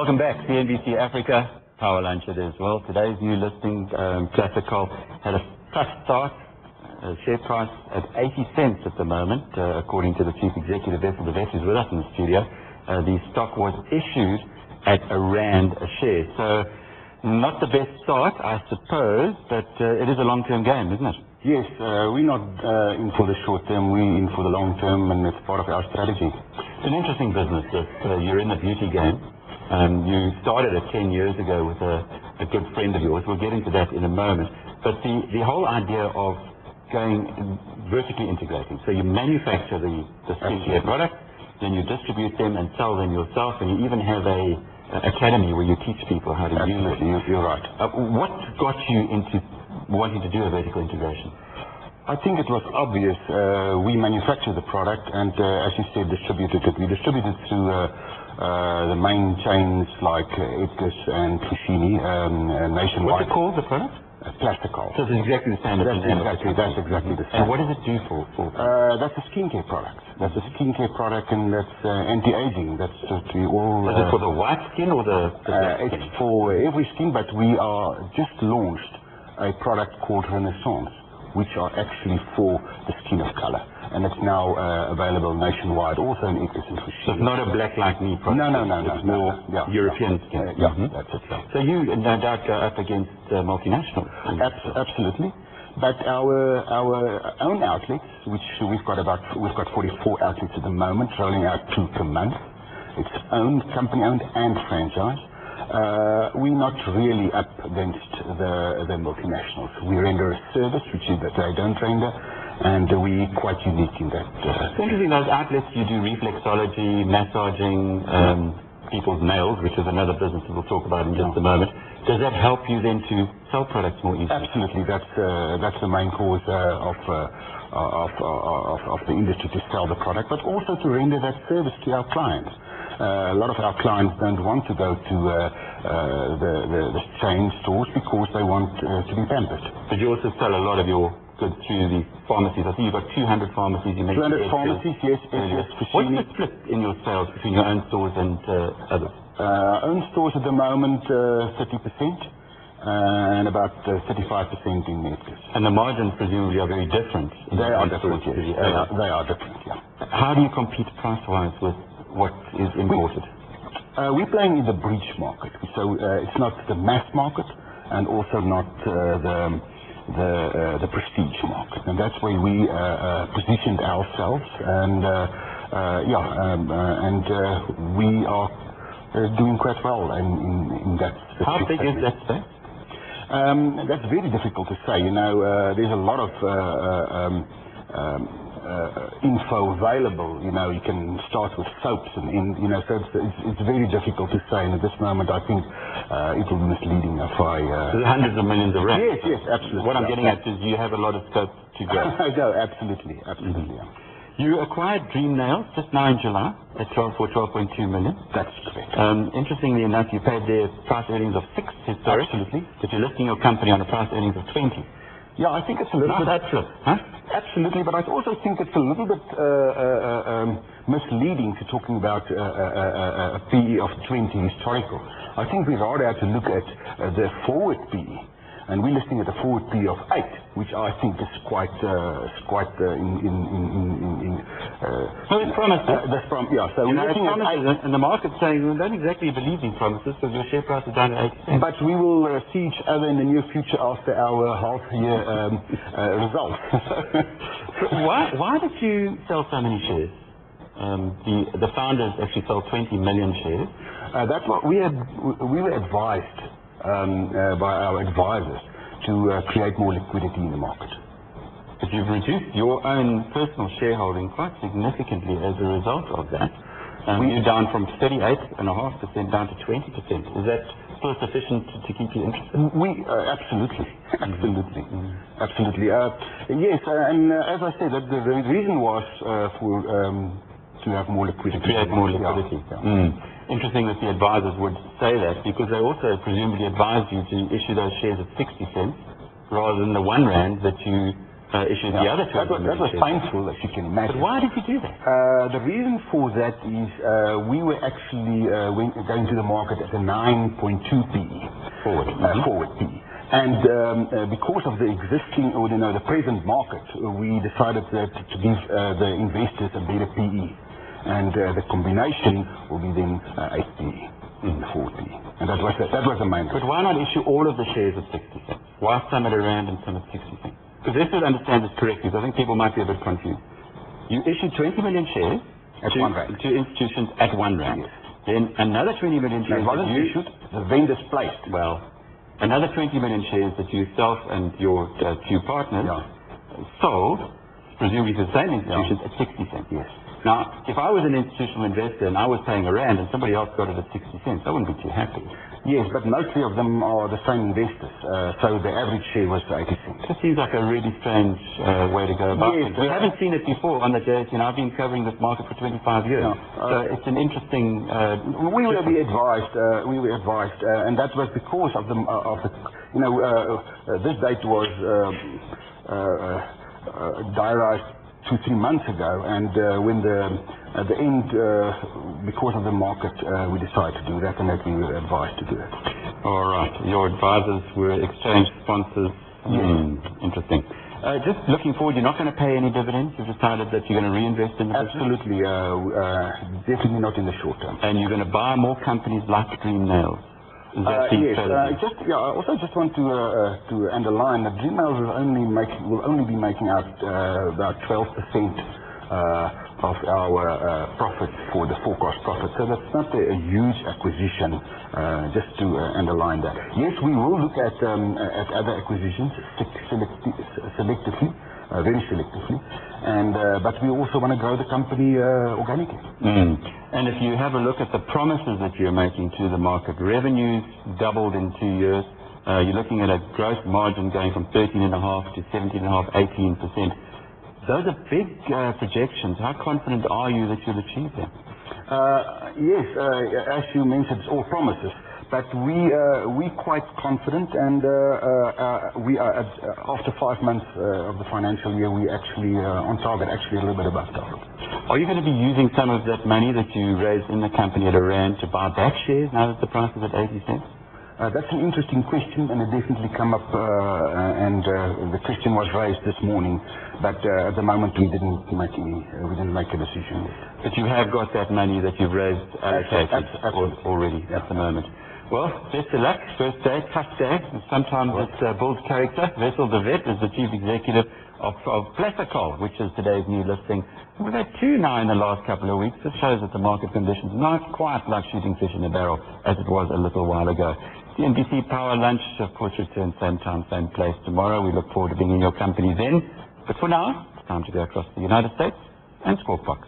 Welcome back, CNBC Africa Power Lunch it is. Well, today's new listing, Placecol, had a tough start. Share price at 80 cents at the moment, according to the Chief Executive, Wessel, who's with us in the studio. The stock was issued at R1 a share. So, not the best start, I suppose, but it is a long-term game, isn't it? Yes, we're not in for the short term, we're in for the long term, and it's part of our strategy. It's an interesting business. You're in the beauty game. You started it 10 years ago with a good friend of yours. We'll get into that in a moment. But the whole idea of going vertically integrating. So you manufacture the skincare product, then you distribute them and sell them yourself, and you even have a academy where you teach people how to use it. You're right. What got you into wanting to do a vertical integration? I think it was obvious. We manufacture the product and, as you said, distributed it. We distributed through the main chains like Edgars and Foschini nationwide. What's it called, the product? Placecol. So it's exactly the same. That's exactly the same. And what does it do for? That's a skincare product. That's a skincare product, and that's anti-aging. That's all. Is it for the white skin or the black skin? It's for every skin, but we are just launched a product called Renaissance, which are actually for the skin of color, and it's now available nationwide, also in Edgars and Foschini. So it's not a black like me product. No. It's more European skin. That's it. So you no doubt go up against multinationals. Absolutely. But our own outlets, which we've got 44 outlets at the moment, rolling out 2 per month. It's company owned and franchise. We're not really up against the multinationals. We render a service which is that they don't render, and we're quite unique in that. It's interesting, those outlets, you do reflexology, massaging people's nails, which is another business that we'll talk about in just a moment. Does that help you then to sell products more easily? Absolutely. That's the main cause of the industry, to sell the product, but also to render that service to our clients. A lot of our clients don't want to go to the chain stores because they want to be pampered. But you also sell a lot of your goods through the pharmacies. I see you've got 200 pharmacies. You 200 pharmacies, yes. What's the split in your sales between your own stores and others? Own stores at the moment, 30%, and about 35% in Edgars. And the margins presumably are very different. They are different, yes. They are different, yeah. How do you compete price-wise with what is imported? We're playing in the breach market, so it's not the mass market, and also not the prestige market, and that's where we positioned ourselves, and we are doing quite well in that. How big is that space? That's very difficult to say. You know, there's a lot of info available. You know, you can start with soaps, and you know, so it's very difficult to say. And at this moment, I think it will be misleading if I. There's hundreds of millions of rands. Yes, absolutely. What I'm getting at is you have a lot of scope to go. No, absolutely. Yeah. You acquired Dream Nails just now in July for 12.2 million. That's correct. Interestingly enough, you paid their price earnings of 6 historically. Absolutely. But you're listing your company on a price earnings of 20. Yeah, I think it's a little bit. That flip, huh? Absolutely, but I also think it's a little bit misleading to talking about a PE of 20 historical. I think we rather have to look at the forward PE. And we're listing at a forward PE of 8, which I think is quite Well, it's promises. So we're looking at promises, and the market's saying we don't exactly believe these promises because your share price is down at 80 cents. But we will see each other in the near future after our half-year results. Why did you sell so many shares? The founders actually sold 20 million shares. That's what we were advised by our advisors to create more liquidity in the market. But you've reduced your own personal shareholding quite significantly as a result of that. You're down from 38.5% down to 20%. Is that still sufficient to keep you interested? Absolutely. Yes, and as I said, the reason was to have more liquidity. Create more liquidity. Yeah. Interesting that the advisors would say that, because they also presumably advised you to issue those shares at 60 cents rather than the 1 rand that you issued the other 20 million That was shares. painful, as you can imagine. But why did you do that? The reason for that is we were actually going to the market at a 9.2 PE. Forward PE. And because of the existing, or the present market, we decided that to give the investors a better PE. And the combination will be then 8 PE. 40. And that was the main. But why not issue all of the shares at 60 cents? Why some at around and some at 60 cents? Because this would understand this correctly, because I think people might be a bit confused. You issued 20 million shares at to institutions at 1 rand. Yes. Then another 20 million shares that you issued, the vendors placed. Well, another 20 million shares that you yourself and your two partners sold, presumably to the same institutions, at 60 cents. Yes. Now, if I was an institutional investor and I was paying a rand and somebody else got it at 60 cents, I wouldn't be too happy. Yes, but mostly of them are the same investors, so the average share was 80 cents. This seems like a really strange way to go about Yes, it. We haven't seen it before on the JSE, and I've been covering this market for 25 years. So it's an interesting... we were advised, and that was because of the this date was diarized 2-3 months ago, and when at the end, because of the market, we decided to do that, and that we were advised to do it. All right. Your advisors were exchange sponsors. Interesting. Just looking forward, you're not going to pay any dividends? You've decided that you're going to reinvest in the business? Absolutely. Definitely not in the short term. And you're going to buy more companies like Dream Nails? Yes. I also just want to underline that Dream Nails will only be making out about 12% of our profit for the forecast profit. So that's not a huge acquisition. Just to underline that. Yes, we will look at other acquisitions selectively, very selectively, but we also want to grow the company organically. And if you have a look at the promises that you're making to the market, revenues doubled in 2 years. You're looking at a gross margin going from 13.5 to 17.5, 18%. Those are big projections. How confident are you that you'll achieve them? Yes, as you mentioned, it's all promises. But we're quite confident, and we are after 5 months of the financial year, we actually on target, actually a little bit above target. Are you going to be using some of that money that you raised in the company at a rand to buy back shares now that the price is at 80 cents? That's an interesting question, and it definitely come up, and the question was raised this morning. But at the moment, we didn't make a decision. But you have got that money that you've raised allocated already at the moment. Well, best of luck. First day, tough day. Sometimes it builds character. Wessel the Vet is the chief executive of Placecol, which is today's new listing. We've had 2 now in the last couple of weeks. It shows that the market conditions are not quite like shooting fish in a barrel as it was a little while ago. The NBC Power Lunch, of course, returns same time, same place tomorrow. We look forward to being in your company then. But for now, it's time to go across the United States and Squawk Box.